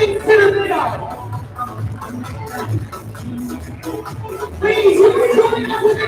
Please, you can join us in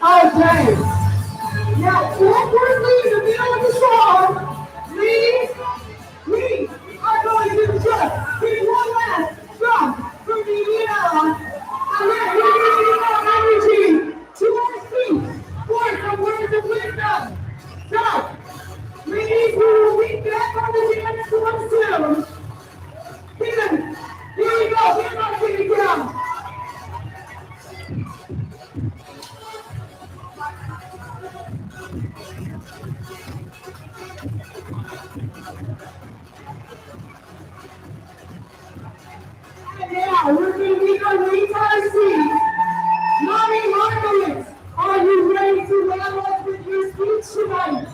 Okay. Now, corporate leaders, if you know what the song, please are going to just give one last drum for me on. And then we need more energy to our feet for some words of wisdom. So, ladies, we will be back on the dance floor soon. Here we go. We're going to take it down. Yeah, we're going to be on the entire seat. Mommy Markowitz, are you ready to level up with your speech tonight?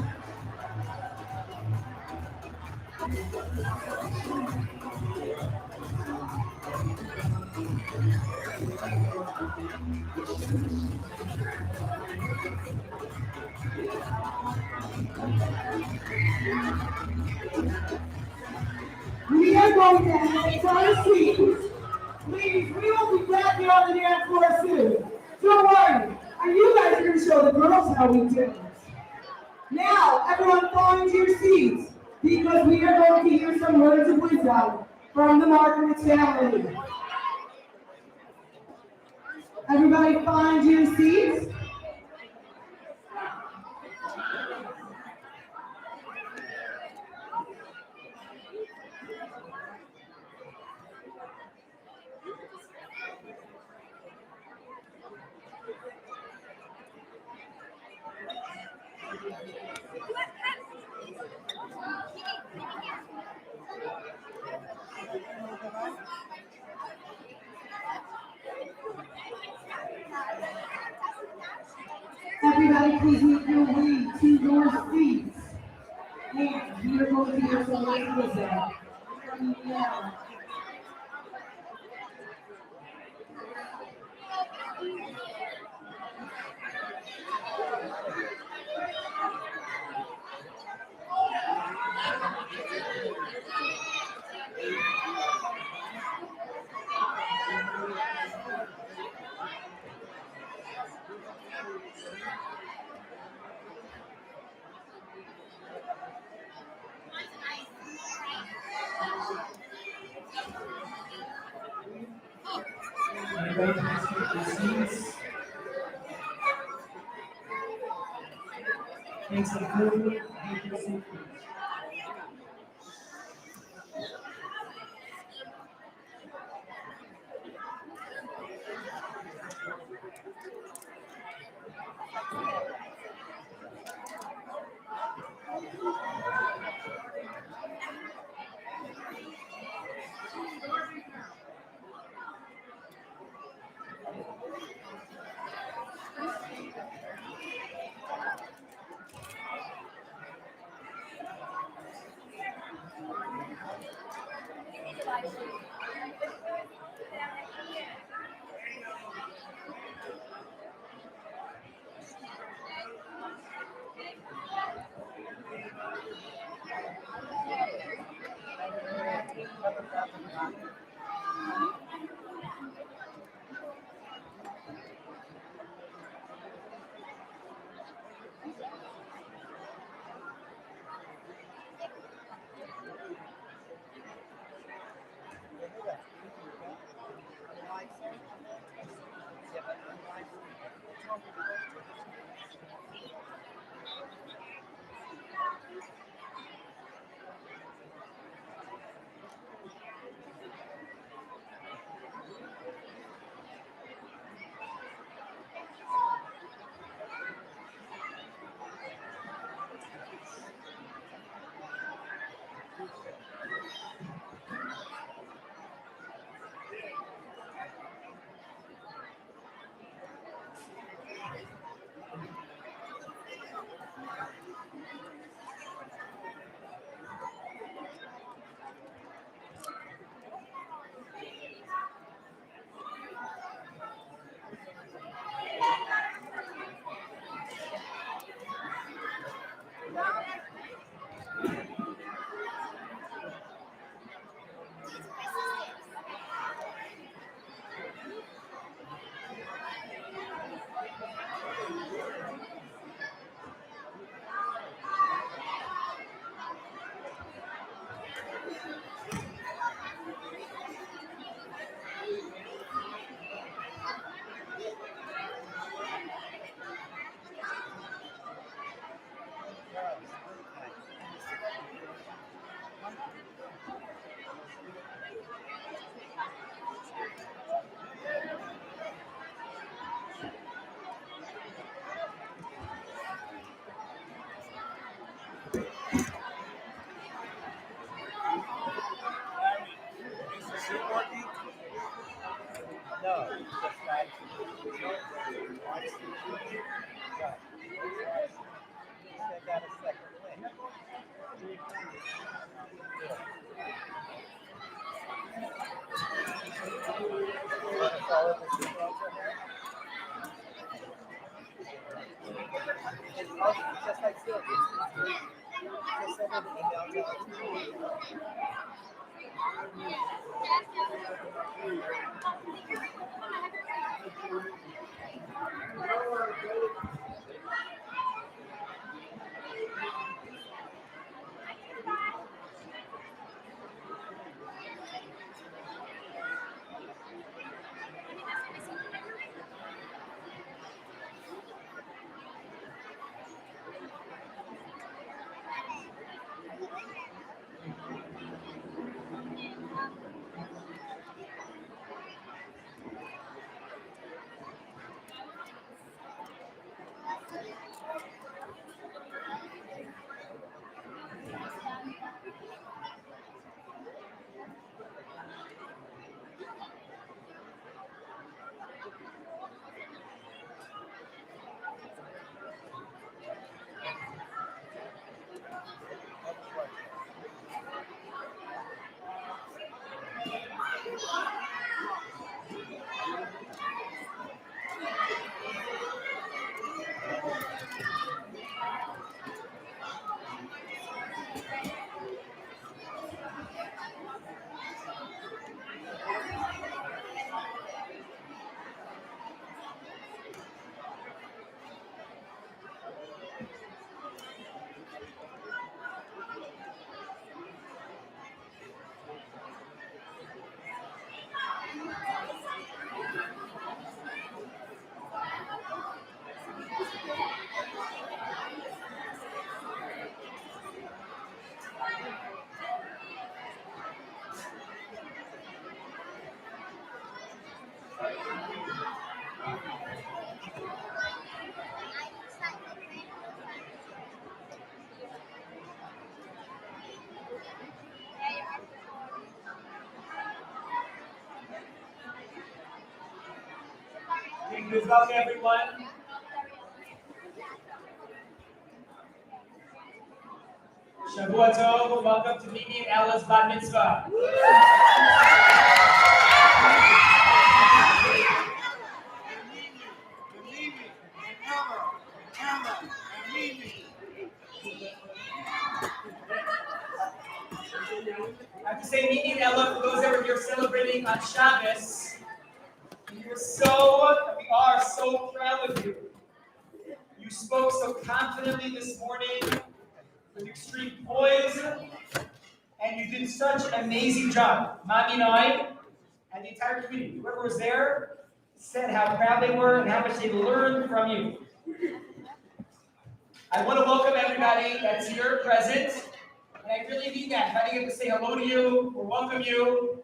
We are going to have entire seats. Please, we will be back here on the dance floor soon. Don't worry, and you guys are going to show the girls how we do it. Now, everyone fall into your seats because we are going to hear some words of wisdom from the Markowitz family. Everybody find your seats. Everybody, please make your way to your seats. And we are going to hear some words of wisdom. Yeah. Take some food, take your seat. Good luck, everyone. Shavua Tov, welcome to Mimi and Ella's Bat Mitzvah. I have to say, Mimi and Ella, for those that were here celebrating on Shabbos, we are so proud of you. You spoke so confidently this morning with extreme poise, and you did such an amazing job. Mommy and I, and the entire community, whoever was there, said how proud they were and how much they learned from you. I want to welcome everybody that's here present, and I really mean that. If I didn't get to say hello to you or welcome you,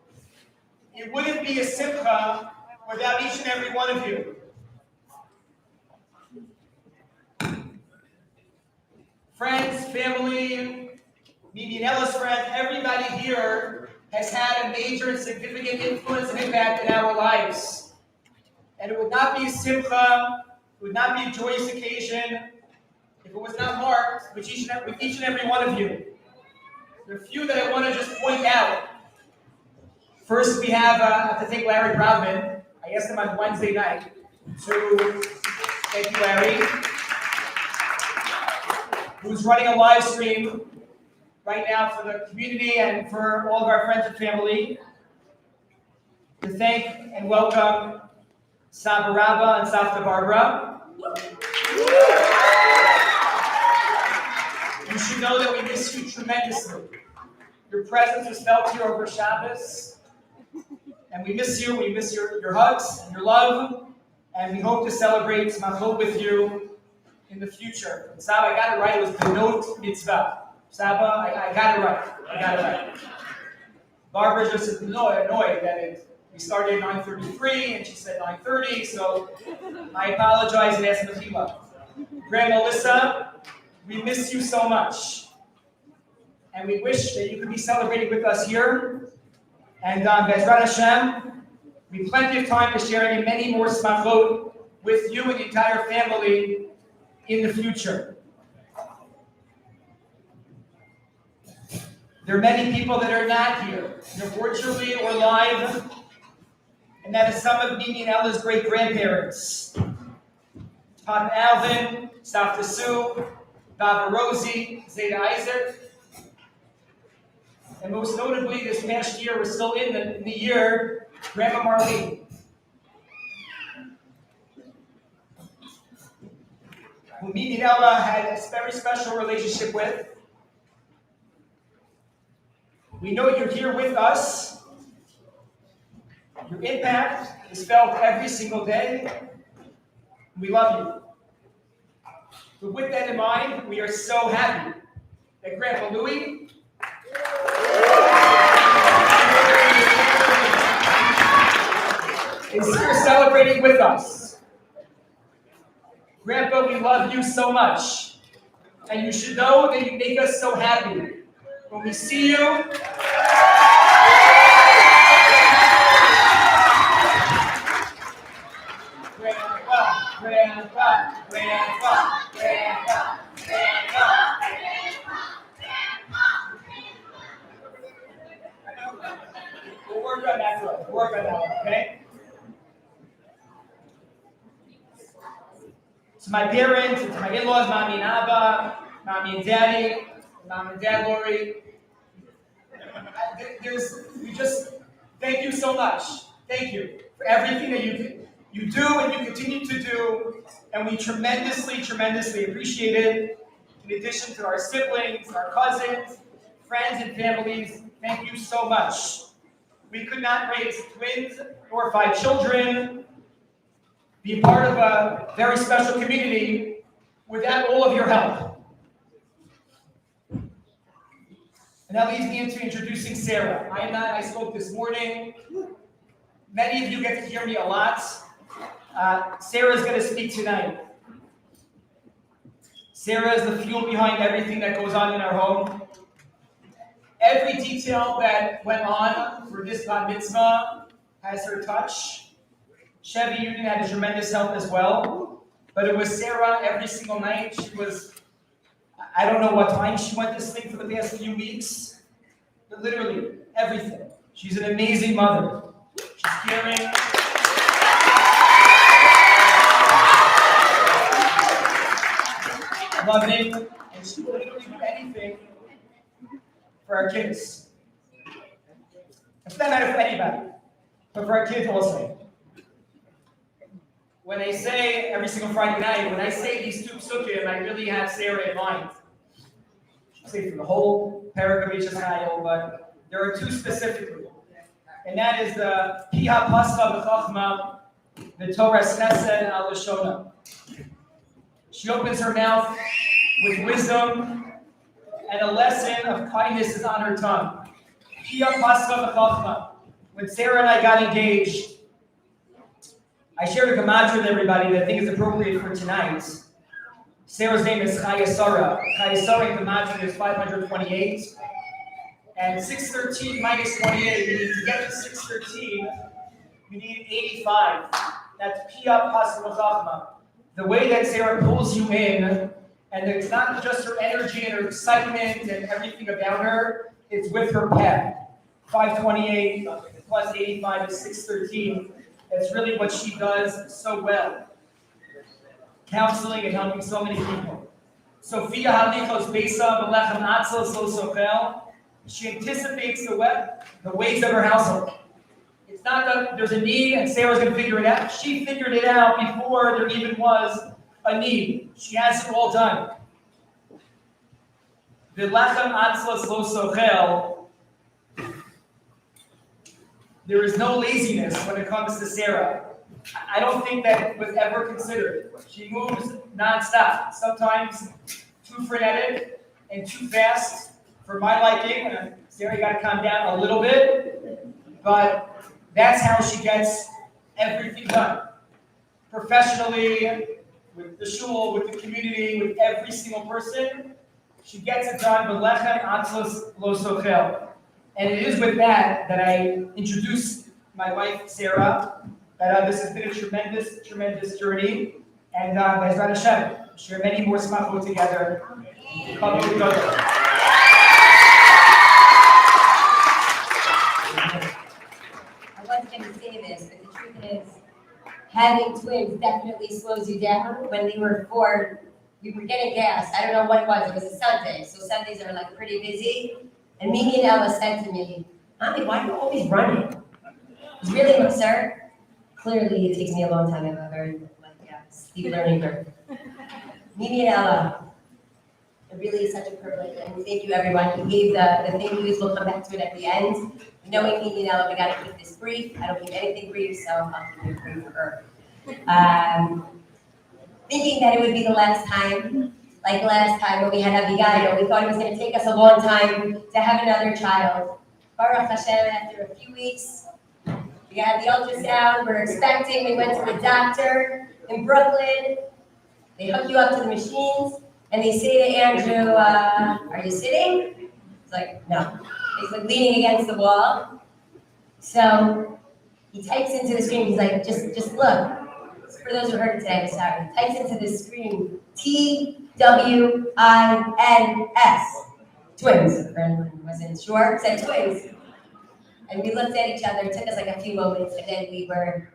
it wouldn't be a simcha without each and every one of you. Friends, family, Mimi and Ella's friends, everybody here has had a major and significant influence and impact in our lives. And it would not be a simcha, it would not be a joyous occasion if it was not marked with each and every one of you. There are a few that I want to just point out. First, we have to thank Larry Brodman. I asked him on Wednesday night to thank you, Larry, who's running a live stream right now for the community and for all of our friends and family. To thank and welcome Saba Rabba and Safta Barbara. You should know that we miss you tremendously. Your presence was felt here over Shabbos. And we miss you, we miss your hugs and your love, and we hope to celebrate Smachot with you in the future. And Saba, I got it right, it was Benot Mitzvah. Saba, I got it right. Barbara just annoyed that we started at 9:33 and she said 9:30, so I apologize and ask Mechila. Grandma Melissa, we miss you so much. And we wish that you could be celebrating with us here. And Bezrat Hashem, we have plenty of time to share many more smachot with you and the entire family in the future. There are many people that are not here, either virtually or live, and that is some of Mimi and Ella's great grandparents. Papa Alvin, Savta Sue, Baba Rosie, Zeta Isaac. And most notably, this past year, we're still in the year, Grandma Marlene, who me and Ella had a very special relationship with. We know you're here with us. Your impact is felt every single day. We love you. But with that in mind, we are so happy that Grandpa Louie is here celebrating with us. Grandpa, we love you so much. And you should know that you make us so happy. When we see you, Grandpa. We'll work on that one. Okay? To my parents, and to my in-laws, Mommy and Abba, Mommy and Daddy, Mom and Dad, Lori. Thank you so much. Thank you for everything that you do and you continue to do, and we tremendously appreciate it. In addition to our siblings, our cousins, friends, and families, thank you so much. We could not raise twins or 5 children, be part of a very special community without all of your help. And that leads me into introducing Sarah. I spoke this morning. Many of you get to hear me a lot. Sarah's going to speak tonight. Sarah is the fuel behind everything that goes on in our home. Every detail that went on for this bar mitzvah has her touch. Chevy Union had a tremendous help as well. But it was Sarah every single night. I don't know what time she went to sleep for the past few weeks, but literally everything. She's an amazing mother. She's caring. Loving, and she will literally do anything for our kids. It's not matter for anybody, but for our kids also. When I say every single Friday night, when I say these 2 psukim, I really have Sarah in mind. I say for the whole paragraph of Yishayel, but there are 2 specifically. And that is the Piha Pascha B'Chachma, the Torah Chesed Al Lashona. She opens her mouth with wisdom, and a lesson of kindness is on her tongue. Piha Pascha B'Chachma. When Sarah and I got engaged, I shared a gematria with everybody that I think is appropriate for tonight. Sarah's name is Chaya Sarah. Chaya Sarah in gematria is 528. And 613 minus 28, meaning to get to 613, you need 85. That's Piyah Pascha Chachma. The way that Sarah pulls you in, and it's not just her energy and her excitement and everything about her, it's with her pen. 528 plus 85 is 613. That's really what she does so well. Counseling and helping so many people. Sophia Halichos Besa Belechem Atzel So Sochel. She anticipates the ways of her household. It's not that there's a need and Sarah's going to figure it out. She figured it out before there even was a need. She has it all done. Belechem Atzel So Sochel. There is no laziness when it comes to Sarah. I don't think that was ever considered. She moves nonstop. Sometimes too frenetic and too fast for my liking. Sarah got to calm down a little bit, but that's how she gets everything done. Professionally, with the shul, with the community, with every single person, she gets it done. Belechem Atzlos Lo Sochel. And it is with that I introduce my wife, Sarah, that this has been a tremendous journey. And Bezrat Hashem, share many more smachot together. I wasn't going to say this, but the truth is, having twins definitely slows you down. When they were 4, we were getting gas. I don't know what it was. It was a Sunday, so Sundays are like pretty busy. And Mimi and Ella said to me, "Mommy, why are you always running?" It's really absurd. Clearly, it takes me a long time. I have a very steep learning curve. Mimi and Ella, it really is such a privilege, and thank you everyone who gave the thank yous. We'll come back to it at the end. Knowing Mimi and Ella, we got to keep this brief. I don't keep anything brief, so I'll keep it brief for her. Thinking that it would be the last time, like last time when we had Abigail, we thought it was going to take us a long time to have another child. Baruch Hashem, after a few weeks, we had the ultrasound, we're expecting, we went to the doctor in Brooklyn. They hook you up to the machines, and they say to Andrew, "Are you sitting?" He's like, "No." He's like leaning against the wall. So he types into the screen, he's like, just look. For those who heard it today, I'm sorry. He types into the screen, TWINS. Twins. For anyone who wasn't sure, it said twins. And we looked at each other, it took us like a few moments, and then we were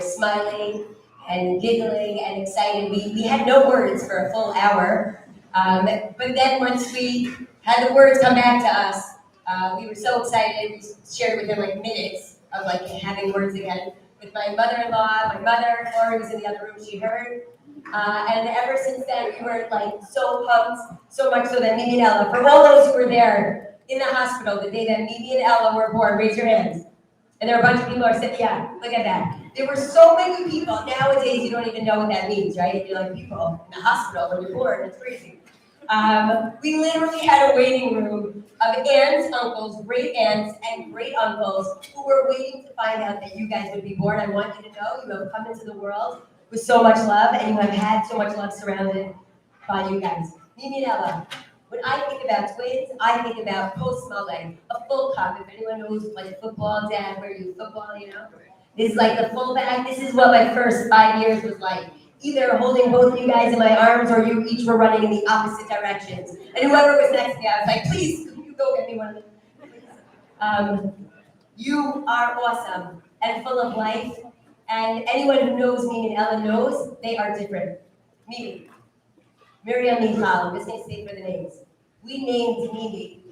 smiling and giggling and excited. We had no words for a full hour. But then once we had the words come back to us, we were so excited. We shared with them like minutes of like having words again. With my mother-in-law, my mother, Laura was in the other room, she heard. And ever since then, we were like so pumped, so much so that Mimi and Ella, for all those who were there in the hospital the day that Mimi and Ella were born, raise your hands. And there were a bunch of people who are saying, yeah, look at that. There were so many people. Nowadays, you don't even know what that means, right? You're like, people in the hospital when you're born, it's crazy. We literally had a waiting room of aunts, uncles, great aunts, and great uncles who were waiting to find out that you guys would be born. I want you to know you have come into the world with so much love, and you have had so much love surrounded by you guys. Mimi and Ella, when I think about twins, I think about post-Malay, a full cup. If anyone knows, like football, dad, where you football, you know? It's like the full bag. This is what my first 5 years was like. Either holding both of you guys in my arms or you each were running in the opposite directions. And whoever was next to me, I was like, please, could you go get me one of them? You are awesome and full of life. And anyone who knows me and Ella knows they are different. Mimi, Miriam, Michal, I'm just going to say for the names. We named Mimi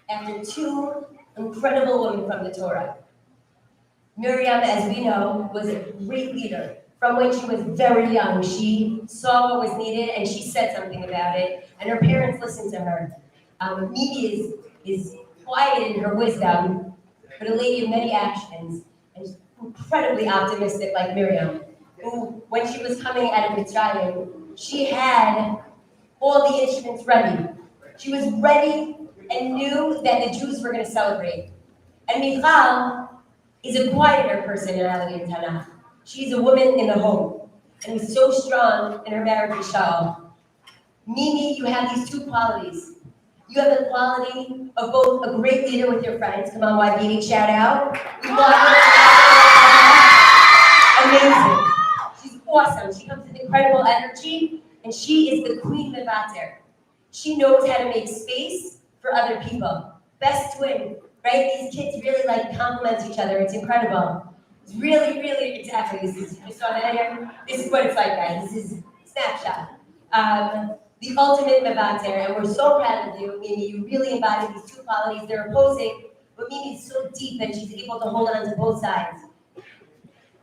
after 2 incredible women from the Torah. Miriam, as we know, was a great leader. From when she was very young, she saw what was needed and she said something about it, and her parents listened to her. Mimi is quiet in her wisdom, but a lady of many actions, and incredibly optimistic like Miriam, who, when she was coming out of Mitzvah, she had all the instruments ready. She was ready and knew that the Jews were going to celebrate. And Michal is a quieter personality in Tanakh. She's a woman in the home, and was so strong in her marriage with Shaul. Mimi, you have these 2 qualities. You have the quality of both a great leader with your friends. Come on, YBD, shout out. Amazing. She's awesome. She comes with incredible energy, and she is the queen mevater. She knows how to make space for other people. Best twin, right? These kids really like complement each other. It's incredible. It's really, really, exactly. This is, you saw that here? This is what it's like, guys. This is snapshot. The ultimate mevater, and we're so proud of you, Mimi. You really embody these 2 qualities. They're opposing, but Mimi is so deep that she's able to hold on to both sides.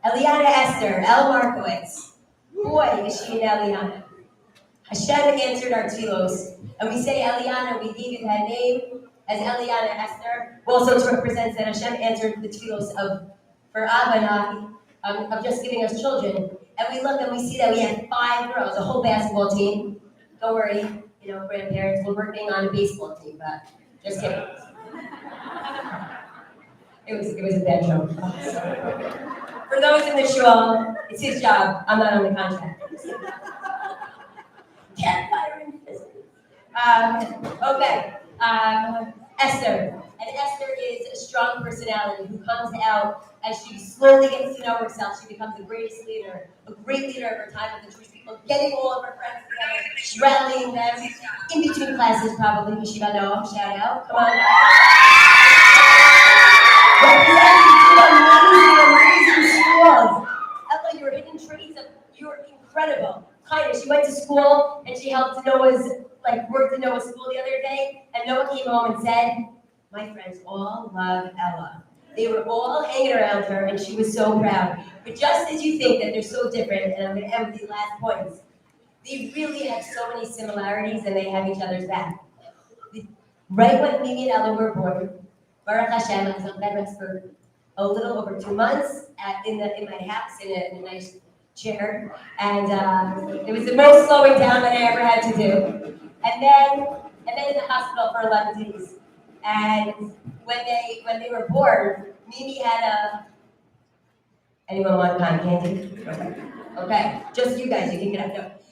Eliana Esther, El Markowitz. Boy, is she an Eliana. Hashem answered our tefillos, and we say Eliana, we gave you that name as Eliana Esther, also to represent that Hashem answered the tefillos for Abba and Avi, of just giving us children. And we look and we see that we had 5 girls, a whole basketball team. Don't worry, grandparents, we're working on a baseball team, but just kidding. It was a bad joke. For those in the shul, it's his job. I'm not on the contract. Can't fire him. Okay. Esther. And Esther is a strong personality who comes out as she slowly gets to know herself. She becomes the greatest leader, a great leader of her time with the Jewish people, getting all of her friends together, rallying them, in between classes probably, Yeshiva Noam, shout out, come on. Representing 2 amazing schools. even traits of you're incredible. Kindness. She went to school and she helped worked in Noah's school the other day, and Noah came home and said, "My friends all love Ella." They were all hanging around her, and she was so proud. But just as you think that they're so different, and I'm going to end with these last points, they really have so many similarities, and they have each other's back. Right when Mimi and Ella were born, Baruch Hashem, I was on bed rest for a little over 2 months in my house in a nice chair, and it was the most slowing down that I ever had to do. And then in the hospital for 11 days. And when they were born, Mimi had anyone want cotton candy? Okay, just you guys, you can get up.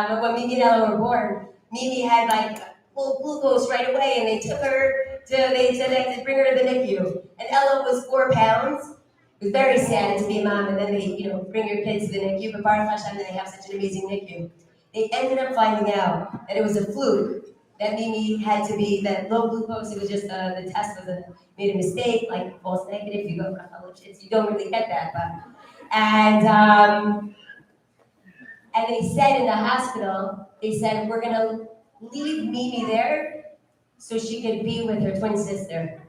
No. When Mimi and Ella were born, Mimi had like full glucose right away, and they took her they said they had to bring her to the NICU. And Ella was 4 pounds. It was very sad to be a mom, and then they, bring your kids to the NICU, but Baruch Hashem, they have such an amazing NICU. They ended up finding out that it was a fluke, that Mimi had to be that low glucose. It was just the test made a mistake, like false negative. You go for fellowships, you don't really get that, but and they said in the hospital, they said we're gonna leave Mimi there so she could be with her twin sister,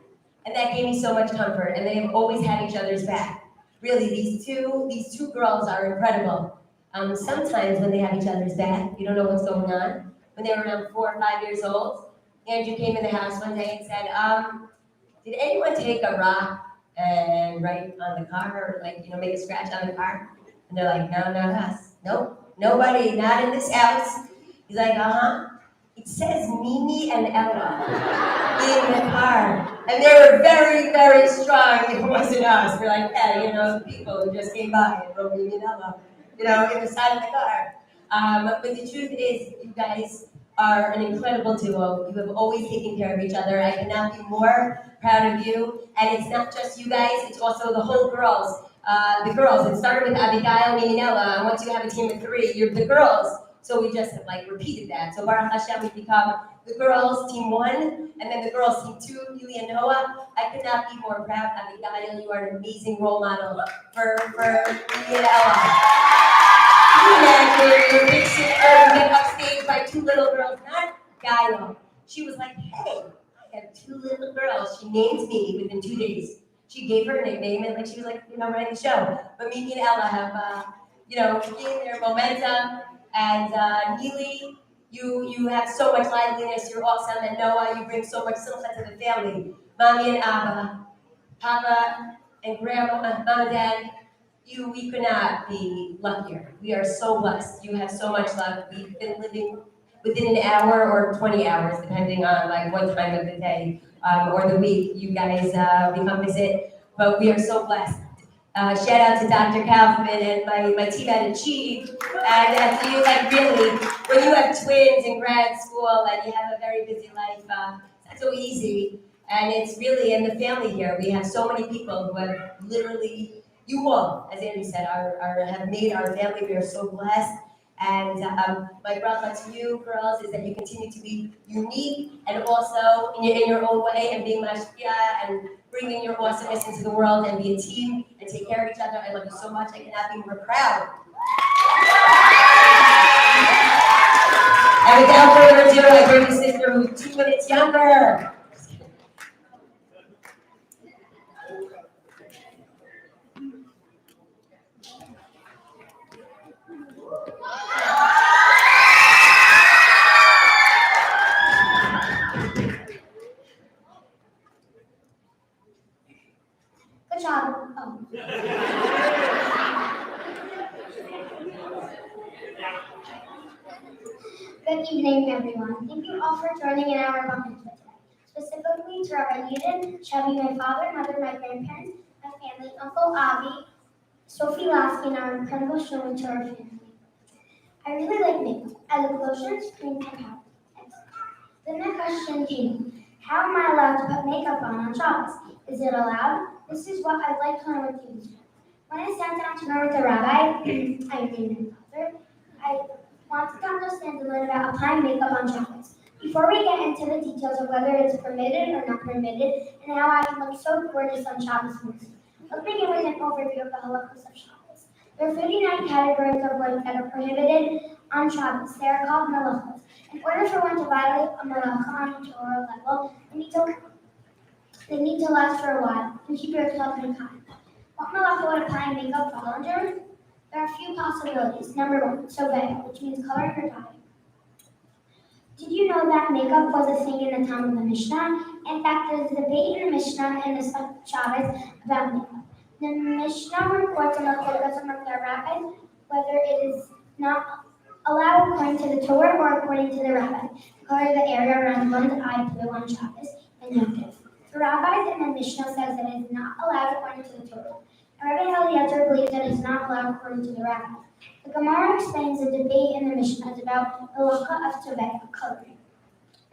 and that gave me so much comfort. And they have always had each other's back. Really, these two girls are incredible. Sometimes when they have each other's back, you don't know what's going on. When they were around 4 or 5 years old, Andrew came in the house one day and said, did anyone take a rock and write on the car, or make a scratch on the car? And they're like, no, not us. Nope, nobody, not in this house. He's like, it says Mimi and Ella in the car. And they were very, very strong. It wasn't us. We're like, the people who just came by and wrote Mimi and Ella, in the side of the car. But the truth is, you guys are an incredible duo. You have always taken care of each other. I cannot be more proud of you. And it's not just you guys, it's also the whole girls. The girls, it started with Abigail, Mimi, and Ella, and once you have a team of 3, you're the girls. So we just have repeated that. So Baruch Hashem, we become the girls team 1, and then the girls team 2, Yuli and Noah. I could not be more proud. Abigail, you are an amazing role model for Mimi and Ella. Your big sister get upstaged by 2 little girls, not Gail. She was like, hey, I have 2 little girls. She named me within 2 days. She gave her a nickname, and she was running the show. But Mimi and Ella have, gained their momentum. And Neely, you have so much liveliness. You're awesome. And Noah, you bring so much simcha to the family. Mommy and Abba, Papa and Grandma, Mom and Dad. We could not be luckier. We are so blessed. You have so much love. We've been living within an hour or 20 hours, depending on what time of the day or the week you guys we come visit. But we are so blessed. Shout out to Dr. Kaufman and my team at Achieve. And to you, really, when you have twins in grad school and you have a very busy life, it's not so easy. And it's really in the family here. We have so many people who have literally. You all, as Andrew said, have made our family. We are so blessed. And my bracha to you, girls, is that you continue to be unique and also in your own way and being mashpia and bringing your awesomeness into the world and be a team and take care of each other. I love you so much. I cannot be more proud. And without further ado, I bring the sister who's 2 minutes younger. Good job. Oh. Good evening, everyone. Thank you all for joining in our bar mitzvah today. Specifically to Rabbi Yudin, Chevy, my father, mother, my grandparents, my family, Uncle Avi, Sophie Lasky, and our incredible showing to our family. I really like makeup. I look lotion, cream, and powder. Then the question came, how am I allowed to put makeup on Shabbos? Is it allowed? This is what I'd like to learn with you. When I sat down to learn with the rabbi, I named my father, I wanted to understand a little about applying makeup on Shabbos. Before we get into the details of whether it's permitted or not permitted, and how I can look so gorgeous on Shabbos morning, let's begin with an overview of the halachos of Shabbos. There are 39 categories of words that are prohibited on Shabbos. They are called malachos. In order for one to violate a malacha on a Torah level, they need to last for a while. In Hebrew, it's called Mekai. What malacha would applying makeup fall under? There are a few possibilities. Number one, tovei, which means coloring or dyeing. Did you know that makeup was a thing in the time of the Mishnah? In fact, there's a debate in the Mishnah and the Shabbos about makeup. The Mishnah reports in the Torah from the rabbis whether it is not allowed according to the Torah or according to the rabbi to color the area around one's eye blue on Shabbos and Yom Tov. The rabbis in the Mishnah says that it is not allowed according to the Torah. And Rabbi Eliezer believes that it is not allowed according to the rabbi. The Gemara explains the debate in the Mishnah is about the halacha of tovei, coloring,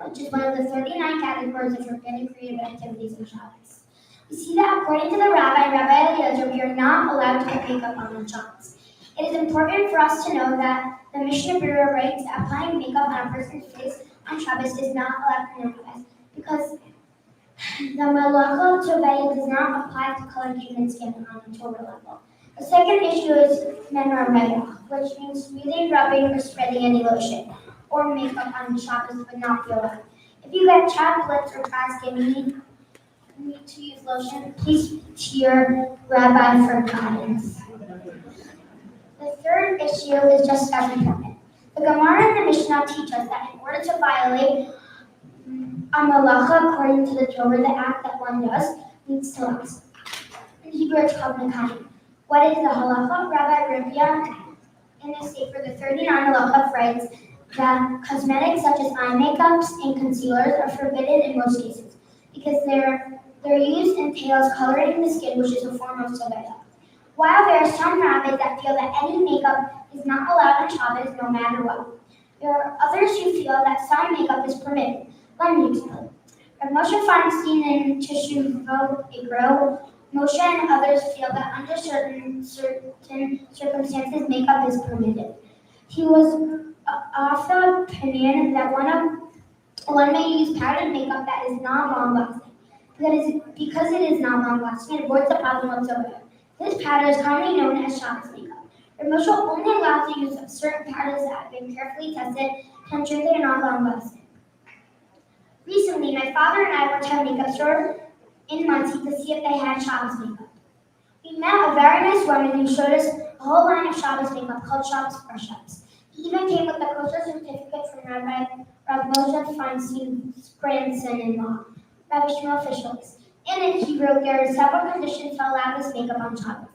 which is one of the 39 categories of forbidden creative activities in Shabbos. We see that according to the rabbi, Rabbi Eliezer, we are not allowed to put makeup on Shabbos. It is important for us to know that the Mishnah Berurah writes that applying makeup on a person's face on Shabbos is not allowed in Shabbos because the malacha of tovei does not apply to colored human skin on the Torah level. The second issue is menorah, which means using, rubbing, or spreading any lotion or makeup on Shabbos would not be allowed. If you get chapped lips or dry skin, you need to use lotion. Please speak to your rabbi for guidance. The third issue is just as important. The Gemara and the Mishnah teach us that in order to violate a malacha according to the Torah, the act that one does needs to last. In Hebrew, it's called Mekai. What is the halacha? Rabbi Rivia, in the Sefer, the 39 halacha, writes that cosmetics such as eye makeups and concealers are forbidden in most cases because their use entails coloring the skin, which is a form of tovei. While there are some rabbis that feel that any makeup is not allowed on Shabbos no matter what, there are others who feel that some makeup is permitted. Let me explain. Rav Moshe Feinstein and Teshuvot Igro, Moshe and others feel that under certain circumstances, makeup is permitted. He was of the opinion that one may use powdered makeup that is not long-lasting. Because it is not long-lasting, it avoids the problem of tovei. This powder is commonly known as Shabbos makeup. Rav Moshe only allows the use of certain powders that have been carefully tested to ensure they are not long-lasting. Recently, my father and I went to a makeup store in Muncie to see if they had Shabbos makeup. We met a very nice woman who showed us a whole line of Shabbos makeup called Shabbos Brush-Ups. He even came with a kosher certificate from Rabbi Rav Moshe Feinstein's grandson-in-law, Rabbi Shmuel Fischel's. In it, he wrote there are several conditions to allow this makeup on Shabbos.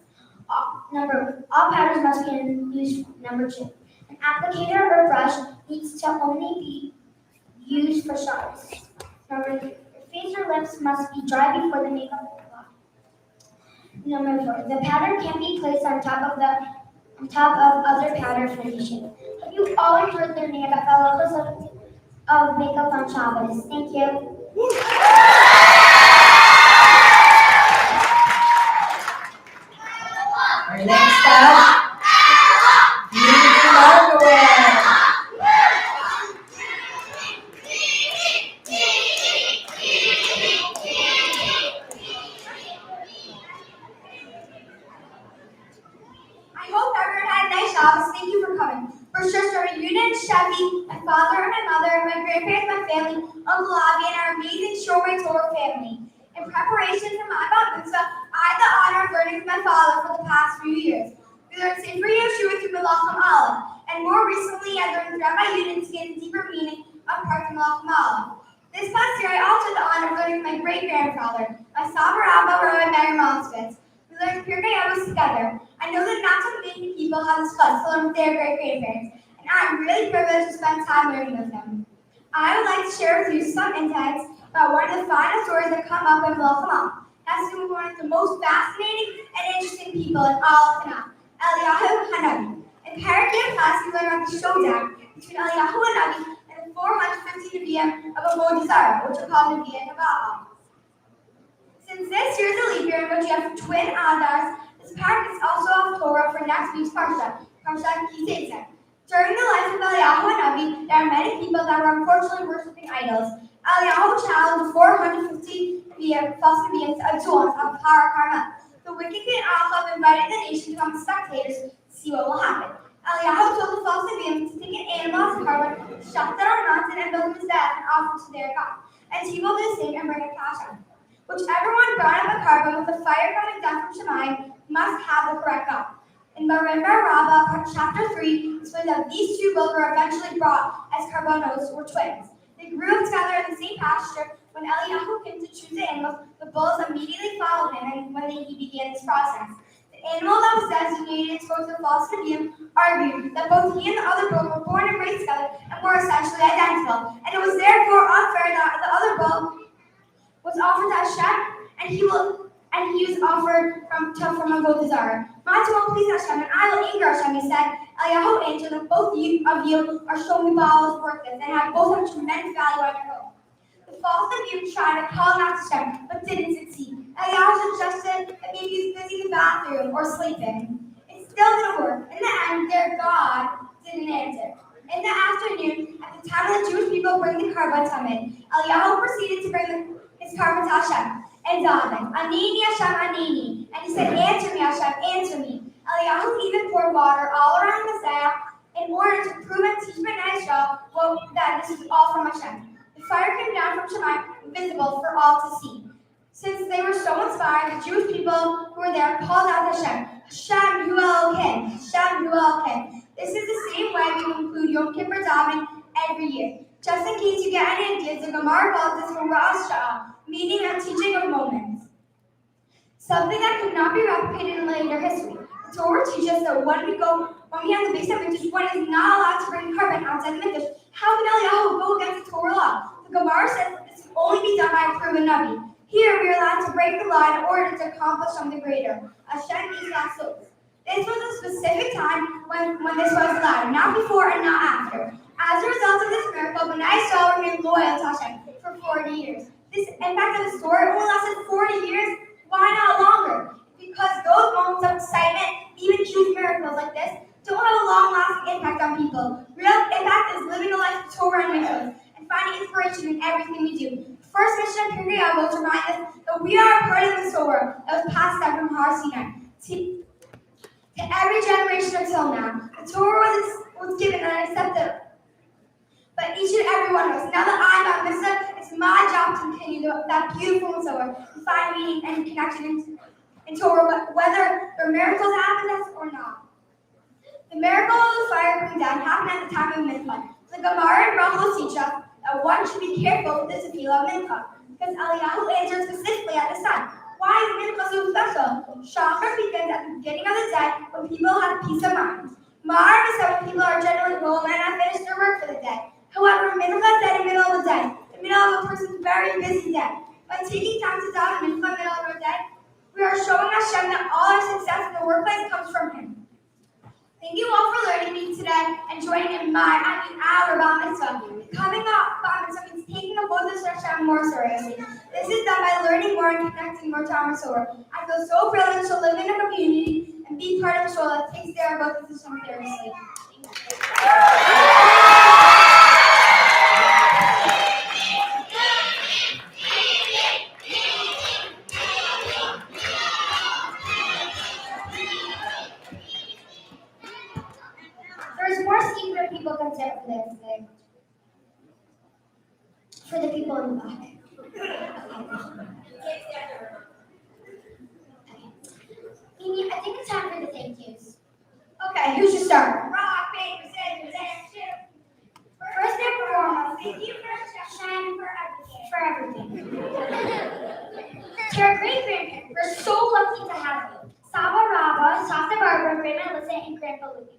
Number one, all powders must be used. Number two, an applicator or brush needs to only be used for Shabbos. Number three, your face or lips must be dry before the makeup is applied. Number four, the powder can be placed on top of other powder foundation. Hope you all enjoyed learning about the halachos of makeup on Shabbos. Thank you. Our next up, Markowitz. I hope everyone had a nice Shabbos. Thank you for coming. For sure, starting Yuna and Chevy, my father and my mother, and my grandparents, my family, Uncle Avi, and our amazing Shomrei Torah family. In preparation for my Mitzvah, I had the honor of learning with my father for the past few years. We learned Sefer Yeshua through Melachim Aleph, and more recently, I learned Rabbi Yudin's deeper meaning of parts of Melachim Aleph. This past year, I also had the honor of learning with my great-grandfather, my Saba Rabba, Rabbi Markowitz. We learned Pirkei Avos together. I know that not so many people have this blessed to learn with their great-grandparents, and I'm really privileged to spend time learning with them. I would like to share with you some insights about one of the finest stories that come up in Melachim Aleph. Has to do with one of the most fascinating and interesting people in all of Tanakh, Eliyahu Hanavi. In Parakeh class, we learn about the showdown between Eliyahu Hanavi and the 450 Nevi'im of Avodah Zarah, which are called Nevi'im Baal. Since this year is a leap year in which you have twin Adars, this parak is also of Torah for next week's Parsha, Ki Seitzah. During the life of Eliyahu Hanavi, there are many people that were unfortunately worshiping idols. Eliyahu challenged 450 false Nevi'im to a duel on Har Carmel. The wicked king Ahab invited the nation to become spectators See what will happen. Eliyahu told the false Nevi'im to take an animal as a carbon, shut it on a mountain, and build him a Mizbeach and offer it to their God. And he will do the same and bring it to Hashem. Whichever one brought up a carbon with the fire coming down from Shemayim must have the correct God. In Marim Bar Rabbah, chapter 3, explains that these two bulls were eventually brought as carbonos, or twins. They grew up together in the same pasture. When Eliyahu came to choose the animals, the bulls immediately followed him, and when he began this process. The animal that was designated towards the false Nevi'im argued that both he and the other bull were born and raised together and were essentially identical, and it was therefore unfair that the other bull was offered to Hashem, and he was offered from Avodah Zarah. My two will please Hashem, and I will anger Hashem, he said. Eliyahu answered that both of you are showing Baal's worthless and have both have tremendous value on your own. The false Nevi'im tried to call out to Hashem, but didn't succeed. Eliyahu suggested that maybe he was busy in the bathroom or sleeping. It still didn't work. In the end, their God didn't answer. In the afternoon, at the time when the Jewish people bring the carbon come in, Eliyahu proceeded to bring his carbon to Hashem and davened, Anini Hashem, Anini. And he said, answer me, Hashem, answer me. Eliyahu even poured water all around the Mizbeach in order to prove and teach Bnei Israel that this was all from Hashem. The fire came down from Shemayim, visible for all to see. Since they were so inspired, the Jewish people who were there called out to Hashem, Hashem Hu Elokim, Hashem Hu Elokim. This is the same way we include Yom Kippur davening every year. Just in case you get any ideas, the Gemara calls this Horas Sha'ah, meaning a teaching of moments. Something that could not be replicated in later history. The Torah teaches us that when we have the base of Mikdash, one is not allowed to bring carbon outside the Mikdash. How can Eliyahu go against the Torah law? The Gemara says that this can only be done by a proven Navi. Here, we are allowed to break the law in order to accomplish something greater. Hashem is not so. This was a specific time when this was allowed, not before and not after. As a result of this miracle, Bnei Israel remained loyal to Hashem for 40 years. This impact of the story only lasted 40 years. Why not longer? Because those moments of excitement, even huge miracles like this, don't have a long-lasting impact on people. Real impact is living a life of Torah and mitzvahs and finding inspiration in everything we do. First mission of Pirkei Avos reminds us that we are a part of the Torah that was passed down from Har Sinai to every generation until now. The Torah was given and accepted by each and every one of us. Now that I'm on Mitzvah, it's my job to continue that beautiful Torah and find meaning and connection in Torah, whether the miracles happen to us or not. The miracle of the fire coming down happened at the time of Mitzvah. The Gemara and Brachos teach us that one should be careful with the tefillah of Mincha, because Eliyahu answered specifically at this time. Why is Mincha so special? Shachar begins at the beginning of the day when people have peace of mind. Ma'ariv is when people are generally well and have finished their work for the day. However, Mincha is at the middle of the day, the middle of a person's very busy day. By taking time to daven Mincha in the middle of our day, we are showing Hashem that all our success in the workplace comes from Him. Thank you all for learning me today and joining in our Bar Mitzvah. Becoming a Bar Mitzvah means taking the Avodah Hashem more seriously. This is done by learning more and connecting more to our Torah. I feel so privileged to live in a community and be part of a show that takes their Avodah Hashem seriously. There's more secret people can say for this today. For the people in the back. Mimi, I think it's time for the thank yous. Okay, who should start? Rock, paper, scissors, and shoot. First and foremost, thank you for Hashem for everything. To our great grandparents, we're so lucky to have you. Saba Rabba, Sasa Barbara, Grandma Alyssa, and Grandpa Louie.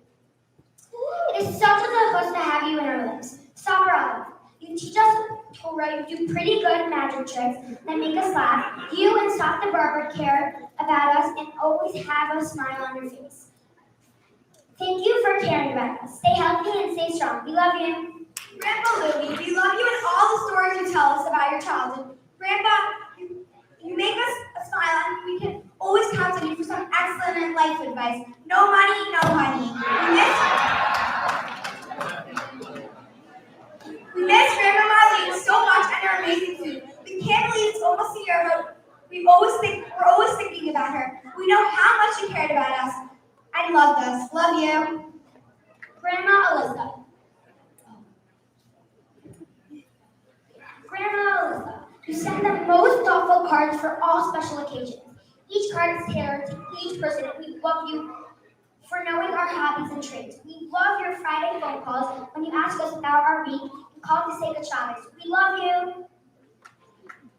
It is such a delight to have you in our lives. Sabra, you teach us Torah, you do pretty good magic tricks that make us laugh. You and Softa Barber care about us and always have a smile on your face. Thank you for caring about us. Stay healthy and stay strong. We love you. Grandpa Louie, we love you and all the stories you tell us about your childhood. Grandpa, you make us smile and we can always count on you for some excellent life advice. No money, no honey. We miss Grandma Marlene so much and her amazing food. We can't believe it's almost a year, but we're always thinking about her. We know how much you cared about us, and loved us. Love you. Grandma Alyssa. Grandma Alyssa, you send the most thoughtful cards for all special occasions. Each card is tailored to each person, and we love you for knowing our hobbies and traits. We love your Friday phone calls when you ask us about our week and call to say good Shabbos. We love you.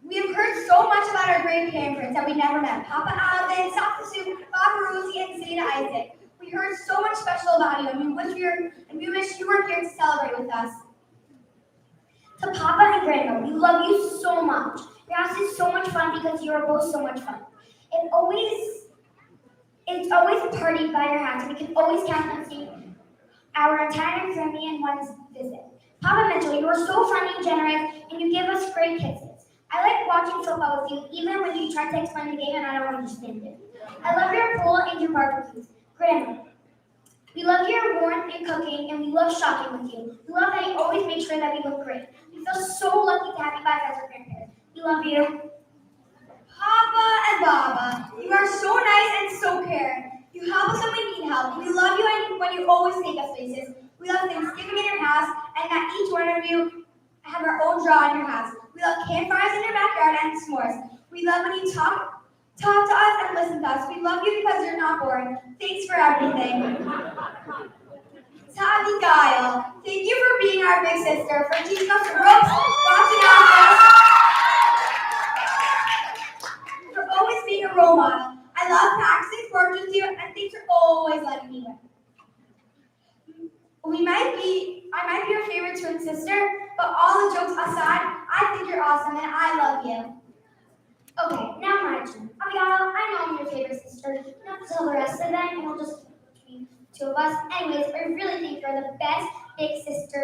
We have heard so much about our great grandparents that we never met. Papa Alvin, Santa Sue, Baba Rosie, and Zeta Isaac. We heard so much special about you, and we wish you were here to celebrate with us. To Papa and Grandma, we love you so much. Your house is so much fun because you are both so much fun. It's always party by your house, and we can always count on seeing our entire family in one visit. Papa Mitchell, you are so funny and generous, and you give us great kisses. I like watching football with you, even when you try to explain the game and I don't understand it. I love your pool and your barbecues. Grandma, we love your warmth and cooking, and we love shopping with you. We love that you always make sure that we look great. We feel so lucky to have you back as our grandparents. We love you. Papa and Baba, you are so nice and so caring. You help us when we need help. We love you when you always take us places. We love Thanksgiving in your house, and that each one of you have our own draw in your house. We love campfires in your backyard and s'mores. We love when you talk to us and listen to us. We love you because you're not boring. Thanks for everything. To Abigail, thank you for being our big sister, for teaching us the ropes, watching out for us, for always being a role model. I love practicing sports with you, and thanks for always letting me win. I might be your favorite twin sister, but all the jokes aside, I think you're awesome and I love you. Okay, now my turn. Abigail, I know I'm your favorite sister. You don't have to tell the rest of them, and we'll just between two of us. Anyways, I really think you're the best big sister.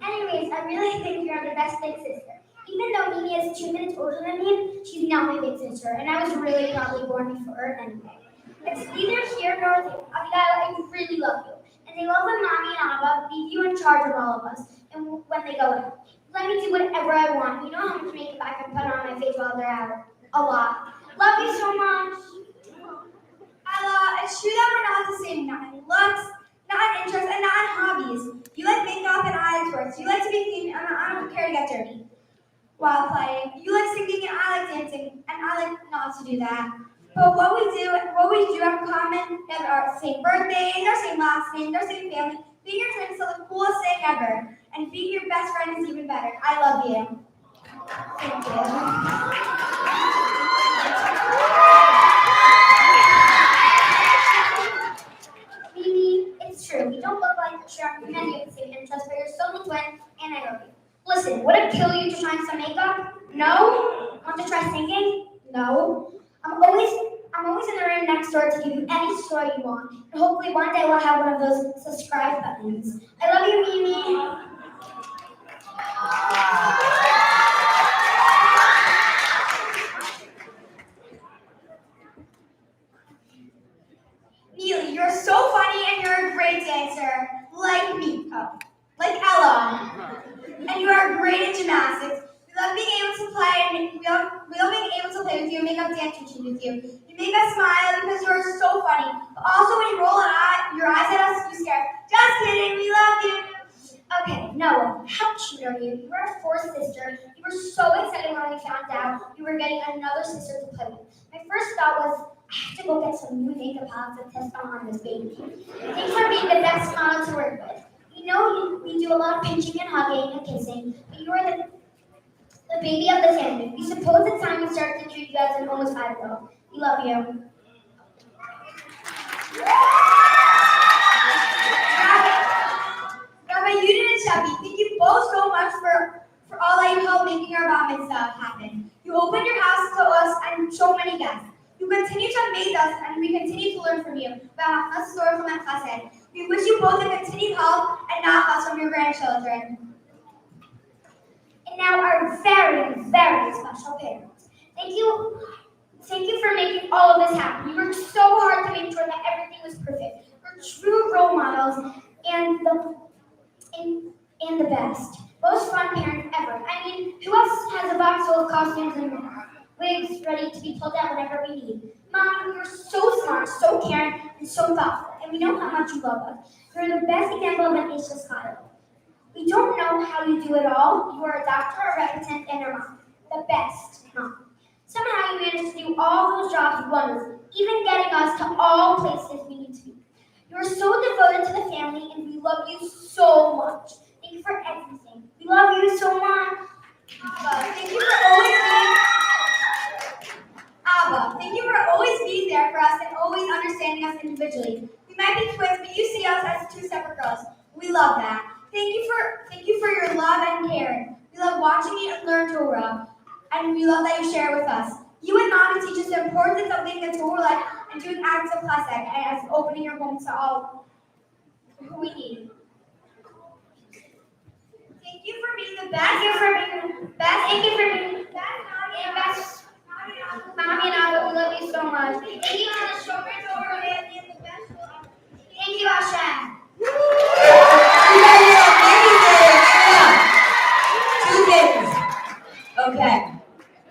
Anyways, I really think you're the best big sister. Even though Mimi is 2 minutes older than me, she's not my big sister, and I was really probably born before her anyway. It's neither here nor there. Abigail, I really love you. And they love when Mommy and Abba leave you in charge of all of us and when they go out. Let me do whatever I want. You know how much makeup I can put on my face while they're out. A lot. Love you so much. Ella, it's true that we're not the same, not in looks, not in interests, and not in hobbies. You like makeup and I like sports. You like to be clean and I don't care to get dirty while playing. You like singing and I like dancing, and I like not to do that. But what we do have in common is our same birthdays, our same last name, our same family. Being your twin is the coolest thing ever, and being your best friend is even better. I love you. Thank you. Mimi, it's true. We don't look like many of the same interests, but you're still the twin, and I love you. Listen, would it kill you to try some makeup? No. Want to try singing? No. I'm always in the room next door to give you any story you want. And hopefully one day we'll have one of those subscribe buttons. I love you, Mimi. Neely, you're so funny and you're a great dancer. Like me. Oh, like Ella. And you are great at gymnastics. We love being able to play and we love being able to play with you and make up dance routines with you. You make us smile because you are so funny. But also when you roll your eyes at us, you scare. Just kidding, we love you. Okay, Noah, how cute are you? You are a fourth sister. You were so excited when we found out you were getting another sister to play with. My first thought was, I have to go get some new makeup palettes to test on this baby. Thanks for being the best model to work with. We know we do a lot of pinching and hugging and kissing, but you are the baby of the family. We suppose it's time we start to treat you as an almost 5-year-old. We love you. Rabbi Yudin and Chevy, thank you both so much for all that you helped making our bar mitzvah happen. You opened your house to us and so many guests. You continue to amaze us, and we continue to learn from you about a story from that chesed. We wish you both a continued help and nachas from your grandchildren. And now our very, very special parents. Thank you for making all of this happen. You worked so hard to make sure that everything was perfect. You're true role models and the best. Most fun parents ever. I mean, who else has a box full of costumes and wigs ready to be pulled out whenever we need? Mom, you're so smart, so caring, and so thoughtful, and we know how much you love us. You're the best example of an ageless child. We don't know how you do it all. You are a doctor, a resident, and a mom. The best mom. Somehow you managed to do all those jobs wonderfully, even getting us to all places we need to be. You are so devoted to the family, and we love you so much. Thank you for everything. We love you so much. Abba, thank you for always being there for us and always understanding us individually. We might be twins, but you see us as two separate girls. We love that. Thank you for your love and care. We love watching you learn Torah, and we love that you share it with us. You and Mommy teach us the importance of living the Torah life and doing acts of chesed, and as opening your home to all who we need. Thank you for being the best. Thank you for being the best. Thank you for being the best. Mommy and Abba, we love you so much. Thank you for the show Torah and the best. Thank you, Hashem. You guys are amazing. 2 things. Okay.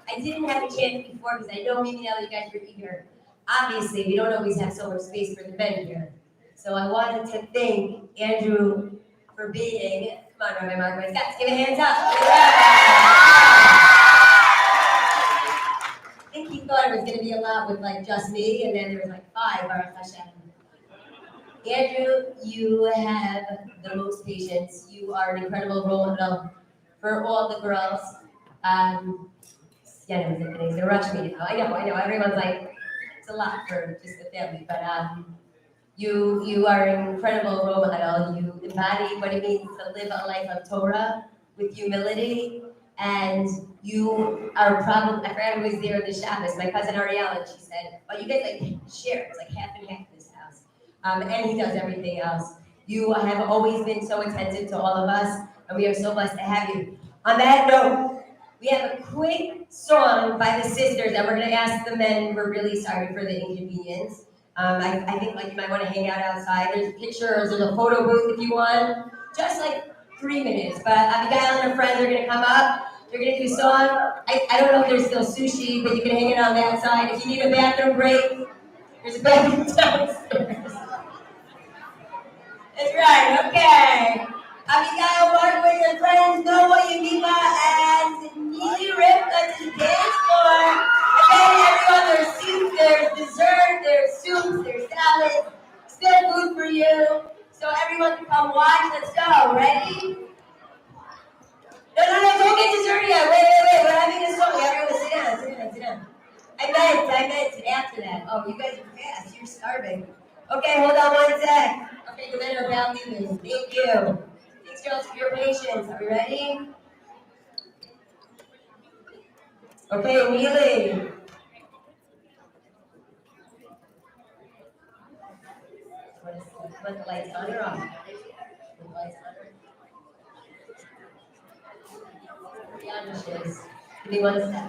I didn't have a chance before because I know maybe now you guys were eager. Obviously, we don't always have so much space for the men here. So I wanted to thank Andrew for being, come on, Rabbi Markowitz, guys, give a hands up. I think he thought it was going to be a lot with like just me, and then there was like 5, Baruch Hashem. Andrew, you have the most patience. You are an incredible role model for all the girls. Yeah, no, they're rushing me now. I know. Everyone's like, it's a lot for just the family, but you are an incredible role model. You embody what it means to live a life of Torah with humility, and you are probably, I forgot who was there in the Shabbos, my cousin Ariella, and she said, oh, you guys like share, it's like half and half in this house. And he does everything else. You have always been so attentive to all of us, and we are so blessed to have you. On that note, we have a quick song by the sisters, and we're going to ask the men, we're really sorry for the inconvenience. I think like you might want to hang out outside. There's pictures, there's a photo booth if you want. Just like 3 minutes. But Abigail and her friends are going to come up. They're going to do a song. I don't know if there's still sushi, but you can hang it on that side. If you need a bathroom break, there's a bathroom downstairs. That's right, okay. Abigail, Markowitz, and friends know what you mean by as neatly ripped to the dance floor. Okay, everyone, there's soup, there's dessert, there's soups, there's salads, still food for you. So everyone can come watch. Let's go. Ready? No, don't get dessert yet. Wait. We're having a song. Everyone sit down. I meant after that. Oh, you guys are fast. You're starving. Okay, hold on 1 sec. Okay, the men are about leaving. Thank you. Thanks, girls, for your patience. Are we ready? Okay, Neely. Put the lights on or off? Put the lights on or beyond wishes. Give me 1 sec.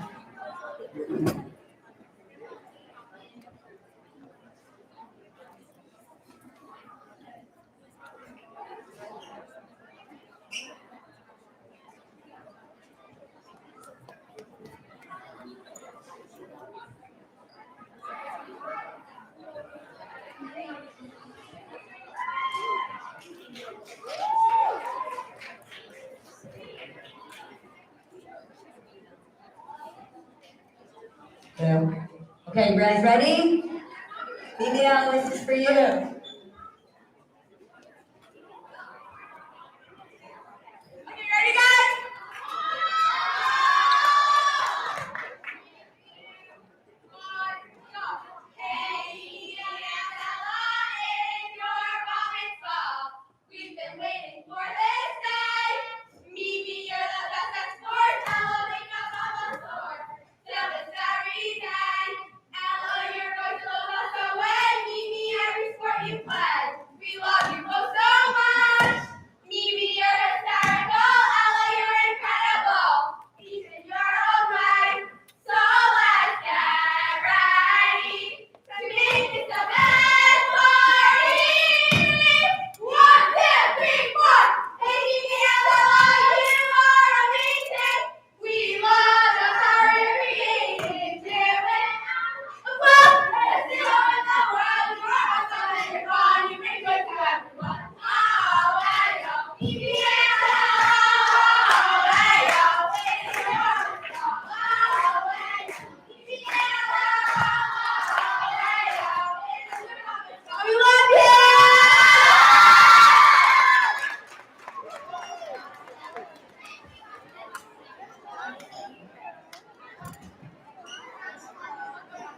Okay, you guys ready? Miguel, this is for you. Okay, ready, guys? We've been waiting for this day. Mimi, you're the best at sports. Ella, make up on the floor. Till this very day. Ella, you're going to blow us away. Mimi, every sport you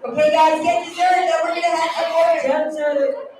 Okay, guys, get dessert, then we're gonna have some more. Get to